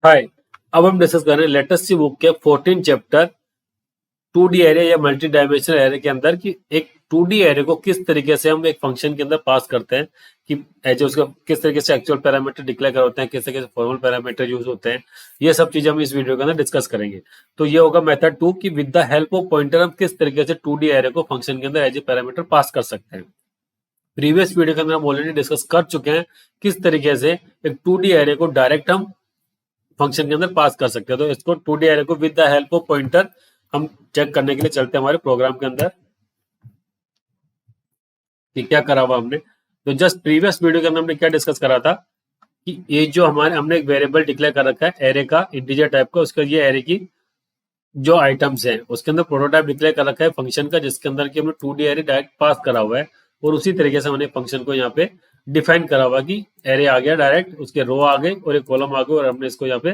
हाय। अब हम डिस्कस कर रहे हैं लेटेस्ट सी बुक के 14 चैप्टर 2D एरे या मल्टी डायमेंशनल एरे के अंदर कि एक 2D एरे को किस तरीके से हम एक फंक्शन के अंदर पास करते हैं कि एज उसका किस तरीके से एक्चुअल पैरामीटर डिक्लेयर होते हैं, किस तरीके से फॉर्मल पैरामीटर यूज होते हैं। ये सब चीजें हम इस वीडियो के अंदर डिस्कस करेंगे। तो ये होगा मेथड 2 कि with the help of pointer हम किस तरीके से 2D एरे को फंक्शन के अंदर एज ए पैरामीटर पास कर सकते हैं। प्रीवियस वीडियो के अंदर हम ऑलरेडी डिस्कस कर चुके हैं किस तरीके से एक 2D एरे को डायरेक्ट हम फंक्शन के अंदर पास कर सकते हैं। तो इसको 2D एरे को with the help of pointer हम चेक करने के लिए चलते हैं हमारे प्रोग्राम के अंदर कि क्या करा हुआ हमने। तो जस्ट प्रीवियस वीडियो के अंदर हमने क्या डिस्कस करा था कि ये जो हमारे हमने एक वेरिएबल डिक्लेयर कर रखा है एरे का, इंटीजर टाइप का, उसका ये एरे की जो आइटम्स हैं उसके अंदर प्रोटोटाइप डिक्लेयर कर रखा है फंक्शन का, जिसके अंदर की हमने 2D एरे डायरेक्ट पास करा हुआ है। और उसी तरीके से हमने फंक्शन को यहाँ पे डिफाइन करा हुआ कि एरे आ गया डायरेक्ट, उसके रो आ गए और एक कॉलम आ गए और हमने इसको यहाँ पे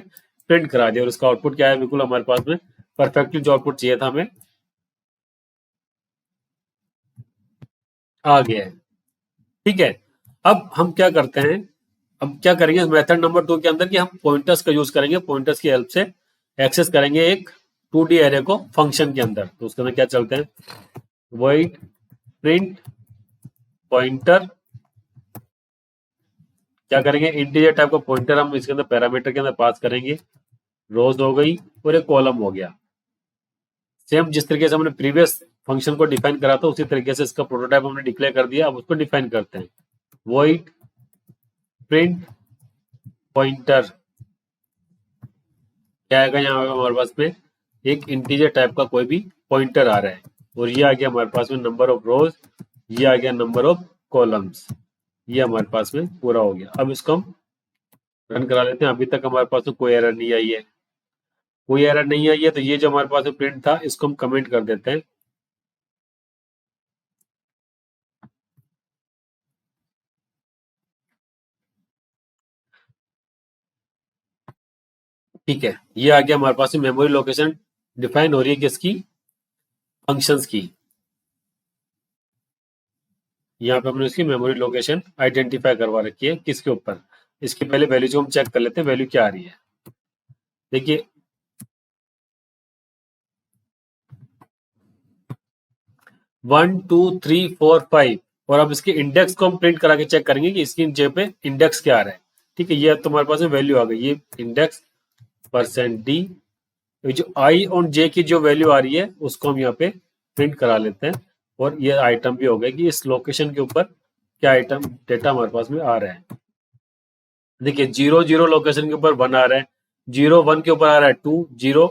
प्रिंट करा दिया। और इसका आउटपुट क्या है, बिल्कुल हमारे पास में परफेक्टली जो आउटपुट चाहिए था हमें आ गया है। ठीक है, अब हम क्या करते हैं, अब क्या करेंगे मेथड नंबर 2 के अंदर कि हम पॉइंटर्स का यूज करेंगे, पॉइंटर्स की हेल्प से एक्सेस करेंगे एक 2D एरे को फंक्शन के अंदर। तो उसके अंदर क्या चलते हैं, वॉइड प्रिंट पॉइंटर, क्या करेंगे इंटीजर टाइप का पॉइंटर हम इसके अंदर पैरामीटर के अंदर पास करेंगे। रोज हो गई और एक कॉलम हो गया। सेम जिस तरीके से हमने प्रीवियस फंक्शन को डिफाइन करा था उसी तरीके से इसका प्रोटोटाइप हमने डिक्लेयर कर दिया। अब उसको डिफाइन करते हैं, वॉइड प्रिंट पॉइंटर, क्या आएगा यहाँ हमारे पास में एक इंटीजर टाइप का कोई भी पॉइंटर आ रहा है और ये आ गया हमारे पास में नंबर ऑफ रोज, ये आ गया नंबर ऑफ कॉलम्स, ये हमारे पास में पूरा हो गया। अब इसको हम रन करा लेते हैं। अभी तक हमारे पास में कोई एरर नहीं आई है, कोई एरर नहीं आई है। तो ये जो हमारे पास में प्रिंट था इसको हम कमेंट कर देते हैं। ठीक है, ये आ गया हमारे पास में मेमोरी लोकेशन डिफाइन हो रही है किसकी, फंक्शंस की। यहाँ पे हमने इसकी मेमोरी लोकेशन आइडेंटिफाई करवा रखी है किसके ऊपर। इसकी पहले वैल्यू जो हम चेक कर लेते हैं, वैल्यू क्या आ रही है। देखिए 1 2 3 4 5 और अब इसके इंडेक्स को हम प्रिंट करा के चेक करेंगे कि इसकी जगह पे इंडेक्स क्या आ रहा है। ठीक है, ये तुम्हारे पास में वैल्यू आ गई, ये इंडेक्स %d, जो आई और जे की जो वैल्यू आ रही है उसको हम यहाँ पे प्रिंट करा लेते हैं। और ये आइटम भी हो गया कि इस लोकेशन के ऊपर क्या आइटम डेटा हमारे पास में आ रहा है। देखिए 0 0 लोकेशन के ऊपर 1 आ रहा है, 0 1 के ऊपर आ रहा है 2, 0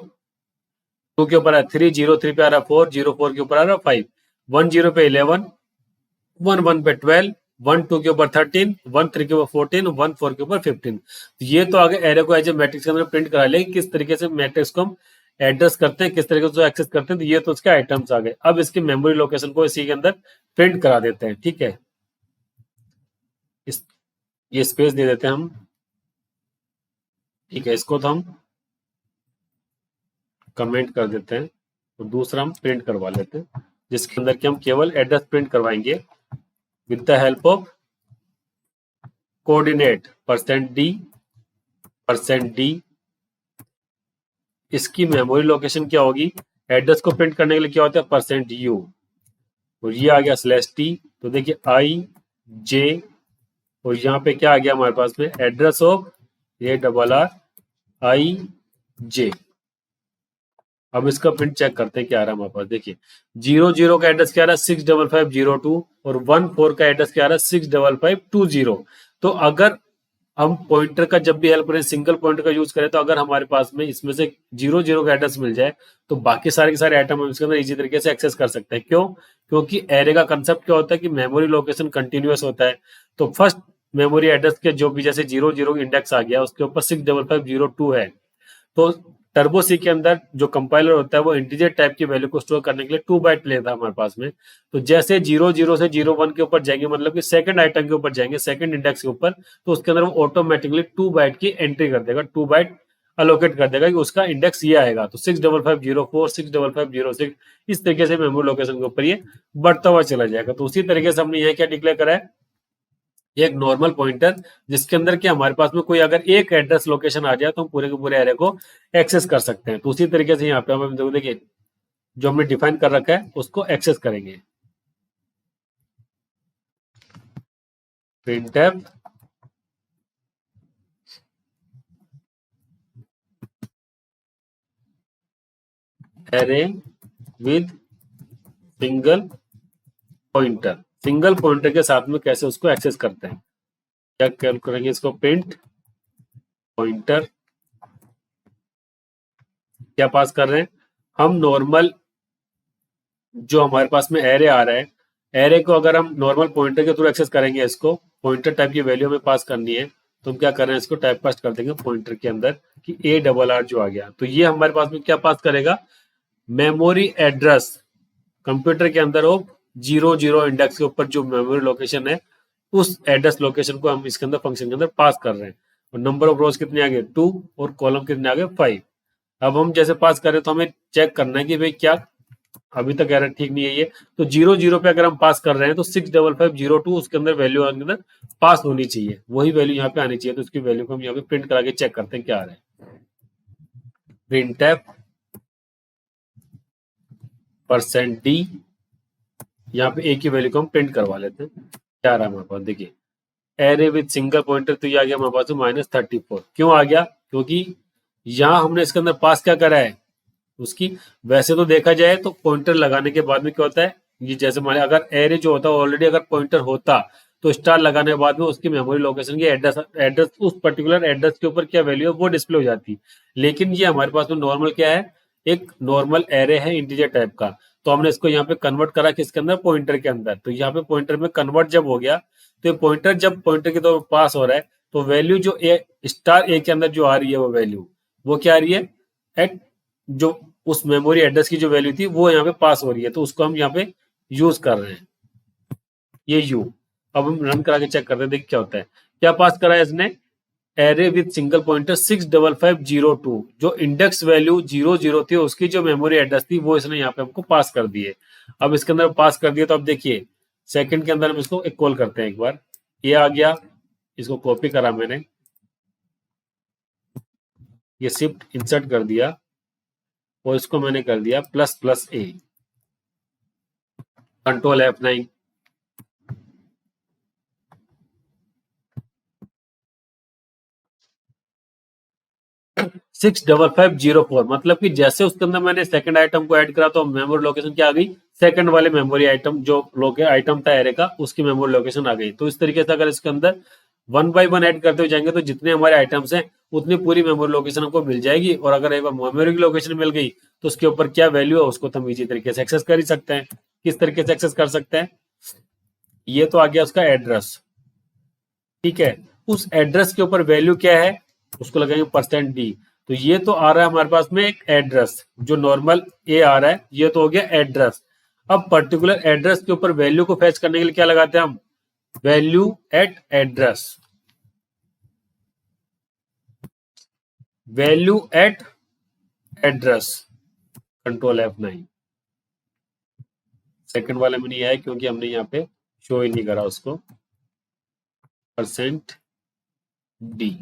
2 के ऊपर आ रहा है 3, 0 3 पे आ रहा है 4, 0 4 के ऊपर आ रहा है 5, 1 0 पे 11, 1 1 पे 12, 1 2 के ऊपर 13, 1 3 के ऊपर 14, 1 4 के ऊपर 15। ये तो आगे एरे को एज ए मैट्रिक्स के अंदर प्रिंट करा लेंगे किस तरीके से मैट्रिक्स को हम एड्रेस करते हैं, किस तरीके से एक्सेस करते हैं। तो ये तो उसके आइटम्स आ गए। अब इसकी मेमोरी लोकेशन को इसी के अंदर प्रिंट करा देते हैं। ठीक है, इस ये स्पेस दे देते हैं हम। ठीक है, इसको तो हम कमेंट कर देते हैं और दूसरा हम प्रिंट करवा लेते हैं जिसके अंदर कि हम केवल एड्रेस प्रिंट करवाएंगे with the help of coordinate %d। इसकी मेमोरी लोकेशन क्या होगी, एड्रेस को प्रिंट करने के लिए क्या होता है %u और ये आ गया /t। तो देखिए i j और यहाँ पे क्या आ गया हमारे पास में एड्रेस ऑफ ARRIJ। अब इसका प्रिंट चेक करते हैं क्या आ रहा है हमारे पास। देखिए 0 0 का एड्रेस क्या आ रहा है 65502 और 1 4 का एड्रेस क्या आ रहा है 65520। तो अगर हम पॉइंटर का जब भी हेल्प करें, सिंगल पॉइंटर का यूज करें, तो अगर हमारे पास में इसमें से 0 0 का एड्रेस मिल जाए तो बाकी सारे के सारे आइटम हम इसके अंदर इजी तरीके से एक्सेस कर सकते हैं। क्यों, क्योंकि एरे का कंसेप्ट क्या होता है कि मेमोरी लोकेशन कंटिन्यूअस होता है। तो फर्स्ट मेमोरी एड्रेस के जो भी जैसे 0 0 इंडेक्स आ गया उसके ऊपर 65502 है। तो टर्बो सी के अंदर जो कंपाइलर होता है वो इंटीजर टाइप की वैल्यू को स्टोर करने के लिए 2 बाइट लेता हमारे पास में। तो जैसे 0 0 से 0 1 के ऊपर जाएंगे, मतलब कि सेकंड आइटम के ऊपर जाएंगे, सेकंड इंडेक्स के ऊपर, तो उसके अंदर वो ऑटोमेटिकली 2 बाइट की एंट्री कर देगा, 2 बाइट अलोकेट कर देगा कि उसका इंडेक्स ये आएगा। तो 65504 65506 इस तरीके से मेमोरी लोकेशन के ऊपर ये बढ़ता हुआ चला जाएगा। तो उसी तरीके से हमने यहाँ क्या डिक्लेयर करा है ये एक नॉर्मल पॉइंटर जिसके अंदर कि हमारे पास में कोई अगर एक एड्रेस लोकेशन आ जाए तो हम पूरे के पूरे एरे को एक्सेस कर सकते हैं। तो उसी तरीके से यहाँ पे हम देखिए जो हमने डिफाइन कर रखा है उसको एक्सेस करेंगे। printf array with single pointer के साथ में कैसे उसको एक्सेस करते हैं, क्या करेंगे, इसको प्रिंट पॉइंटर क्या पास कर रहे हैं हम, नॉर्मल जो हमारे पास में एरे आ रहा है, एरे को अगर हम नॉर्मल पॉइंटर के थ्रू एक्सेस करेंगे, इसको पॉइंटर टाइप की वैल्यू हमें पास करनी है, तो हम क्या कर रहे हैं, इसको टाइप पास कर देंगे पॉइंटर के अंदर कि ARR जो आ गया, तो ये हमारे पास में क्या पास करेगा, मेमोरी एड्रेस कंप्यूटर के अंदर हो 00 इंडेक्स के ऊपर जो मेमोरी लोकेशन है उस एड्रेस लोकेशन को हम इसके अंदर फंक्शन के अंदर पास कर रहे हैं। और नंबर ऑफ रोज कितने आ गए 2 और कॉलम कितने आ गए 5। अब हम जैसे पास करें तो हमें चेक करना है कि भाई क्या अभी तक एरर ठीक नहीं है ये, तो 00 पे अगर हम पास कर रहे हैं तो 65502 उसके अंदर वैल्यू अंदर पास होनी चाहिए, वही वैल्यू यहाँ पे आनी चाहिए। तो उसकी वैल्यू को हम यहाँ पे प्रिंट करा के चेक करते हैं क्या आ रहा है। printf %d, यहाँ पे ए की वैल्यू को हम प्रिंट करवा लेते हैं, क्या आ रहा है हमारे पास, देखिए एरे विद सिंगल पॉइंटर, तो ये आ गया हमारे पास -34। क्यों आ गया, क्योंकि यहाँ हमने इसके अंदर पास क्या करा है उसकी, वैसे तो देखा जाए तो पॉइंटर लगाने के बाद में क्या होता है, ये जैसे मान अगर एरे जो होता है ऑलरेडी अगर पॉइंटर होता तो स्टार लगाने के बाद में उसकी मेमोरी लोकेशन की एड्रेस उस पर्टिकुलर एड्रेस के ऊपर क्या वैल्यू है वो डिस्प्ले हो जाती। लेकिन ये हमारे पास में नॉर्मल क्या है, एक नॉर्मल एरे है इंटीजर टाइप का, तो हमने इसको यहाँ पे कन्वर्ट करा किसके अंदर, पॉइंटर के अंदर। तो यहाँ पे पॉइंटर में कन्वर्ट जब हो गया तो ये पॉइंटर जब पॉइंटर के तौर पर पास हो रहा है तो वैल्यू जो ए के अंदर जो आ रही है वो वैल्यू वो क्या आ रही है, एट जो उस मेमोरी एड्रेस की जो वैल्यू थी वो यहाँ पे पास हो रही है, तो उसको हम यहाँ पे यूज कर रहे हैं, ये यू। अब हम रन करा के चेक करते हैं देखिए क्या होता है, क्या पास करा है इसने, एरे विद सिंगल पॉइंटर 65502, जो इंडेक्स वैल्यू 00 थी उसकी जो मेमोरी एड्रेस थी वो इसने यहाँ पे हमको पास कर दी है। अब इसके अंदर पास कर दिया तो अब देखिए सेकंड के अंदर हम इसको एक कॉल करते हैं एक बार, ये आ गया, इसको कॉपी करा मैंने, ये शिफ्ट इंसर्ट कर दिया और इसको मैंने कर दिया ++A, कंट्रोल F9, 65504, मतलब कि जैसे उसके अंदर मैंने सेकंड आइटम को ऐड करा तो मेमोरी लोकेशन क्या आ गई, सेकंड वाले मेमोरी आइटम जो आइटम था एरे का उसकी मेमोरी लोकेशन आ गई। तो इस तरीके से अगर इसके अंदर 1 बाय 1 ऐड करते हुए जाएंगे तो जितने हमारे आइटम्स हैं उतनी पूरी मेमोरी लोकेशन हमको मिल जाएगी, और अगर एक बार मेमोरी की लोकेशन मिल गई तो उसके ऊपर क्या वैल्यू है उसको तो हम इसी तरीके से एक्सेस कर ही सकते हैं। किस तरीके से एक्सेस कर सकते हैं, ये तो आ गया उसका एड्रेस, ठीक है, उस एड्रेस के ऊपर वैल्यू क्या है उसको लगाएंगे %d। तो ये तो आ रहा है हमारे पास में एक एड्रेस, जो नॉर्मल ए आ रहा है ये तो हो गया एड्रेस। अब पर्टिकुलर एड्रेस के ऊपर वैल्यू को फैच करने के लिए क्या लगाते हैं हम, value eight address, value eight address, control F9। Second वाले में नहीं आया क्योंकि हमने यहाँ पे शो ही नहीं करा उसको, %d।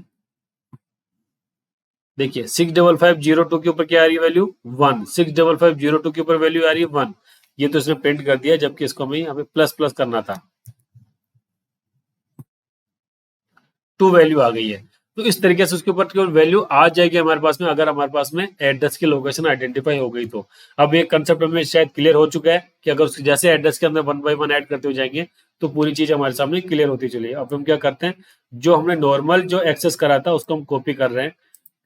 देखिए 65502 के ऊपर क्या आ रही है वैल्यू 1, 65502 के ऊपर वैल्यू आ रही है 1, ये तो इसने प्रिंट कर दिया, जबकि इसको हमें यहाँ पे प्लस प्लस करना था, 2 वैल्यू आ गई है। तो इस तरीके से उसके ऊपर केवल वैल्यू आ जाएगी हमारे पास में अगर हमारे पास में एड्रेस की लोकेशन आइडेंटिफाई हो गई तो। अब ये कंसेप्ट हमें शायद क्लियर हो चुका है कि अगर उसके जैसे एड्रेस के अंदर 1 बाय 1 ऐड करते हुए जाएंगे तो पूरी चीज हमारे सामने क्लियर होती चली। अब हम क्या करते हैं, जो हमने नॉर्मल जो एक्सेस करा था उसको हम कॉपी कर रहे हैं,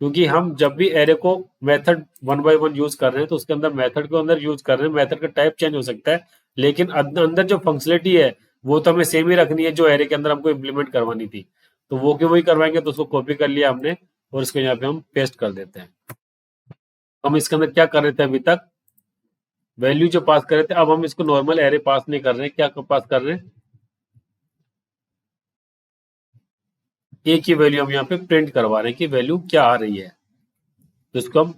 क्योंकि हम जब भी एरे को मेथड 1 बाय 1 यूज कर रहे हैं तो उसके अंदर मेथड को अंदर यूज कर रहे हैं, मेथड का टाइप चेंज हो सकता है, लेकिन अंदर जो फंक्शनलिटी है वो तो हमें सेम ही रखनी है जो एरे के अंदर हमको इम्प्लीमेंट करवानी थी। तो वो क्यों वही करवाएंगे, तो उसको कॉपी कर लिया हमने और इसको यहाँ पे हम पेस्ट कर देते हैं। हम इसके अंदर क्या कर रहे थे अभी तक, वैल्यू जो पास कर रहे थे, अब हम इसको नॉर्मल एरे पास नहीं कर रहे हैं, क्या पास कर रहे हैं, ए की वैल्यू हम यहाँ पे प्रिंट करवा रहे हैं कि वैल्यू क्या आ रही है। तो इसको हम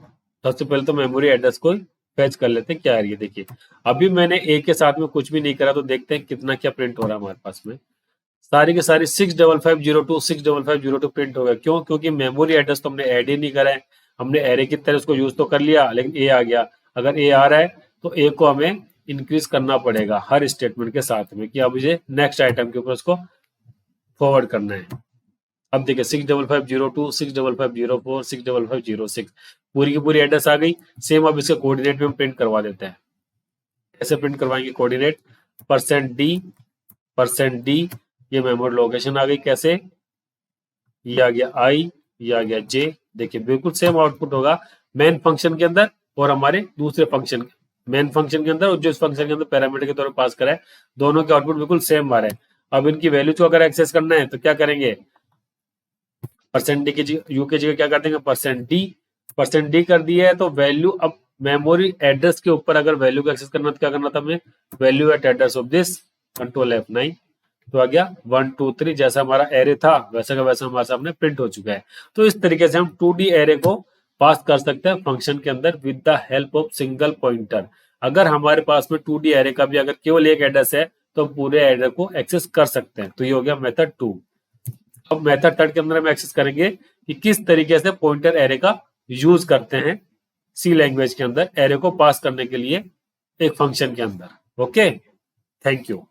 सबसे पहले तो मेमोरी एड्रेस को फैच कर लेते हैं क्या आ रही है। देखिए अभी मैंने ए के साथ में कुछ भी नहीं करा, तो देखते हैं कितना क्या प्रिंट हो रहा है हमारे पास में, सारी के सारी 65502 65502 प्रिंट हो गया। क्यों? क्योंकि मेमोरी एड्रेस तो हमने ऐड ही नहीं करा है, हमने एरे की तरह उसको यूज तो कर लिया, लेकिन ए आ गया। अगर ए आ रहा है तो ए को हमें इंक्रीज करना पड़ेगा हर स्टेटमेंट के साथ में, कि अब मुझे नेक्स्ट आइटम के ऊपर उसको फॉरवर्ड करना है। अब देखिए 65502 65504 65506 पूरी की पूरी एड्रेस आ गई। सेम अब इसके कोऑर्डिनेट में हम प्रिंट करवा देते हैं। कैसे प्रिंट करवाएंगे कोऑर्डिनेट? %d ये मेमोरी लोकेशन आ गई। कैसे? ये आ गया i, ये आ गया j। देखिए बिल्कुल सेम आउटपुट होगा मेन फंक्शन के अंदर और हमारे दूसरे फंक्शन, मेन फंक्शन के अंदर और जो इस फंक्शन के अंदर पैरामीटर के तौर पर पास करा है, दोनों के आउटपुट बिल्कुल सेम आ रहे हैं। अब इनकी वैल्यू को अगर एक्सेस करना है तो क्या करेंगे? %d की यू के जगह क्या कर देंगे? %d कर दिया है तो वैल्यू अब मेमोरी एड्रेस के ऊपर अगर वैल्यू को एक्सेस करना तो क्या करना था हमें? Value eight address of this, control F9 तो आ गया 1 2 3। जैसा हमारा एरे था वैसा का वैसा हमारे सामने प्रिंट हो चुका है। तो इस तरीके से हम 2D एरे को पास कर सकते हैं फंक्शन के अंदर with the help of single pointer. अगर हमारे पास में 2D एरे का भी अगर केवल एक एड्रेस है तो पूरे एरे को एक्सेस कर सकते हैं। तो ये हो गया मेथड 2। अब मेथड 3 के अंदर हम एक्सेस करेंगे कि किस तरीके से पॉइंटर एरे का यूज करते हैं सी लैंग्वेज के अंदर एरे को पास करने के लिए एक फंक्शन के अंदर। Okay, thank you.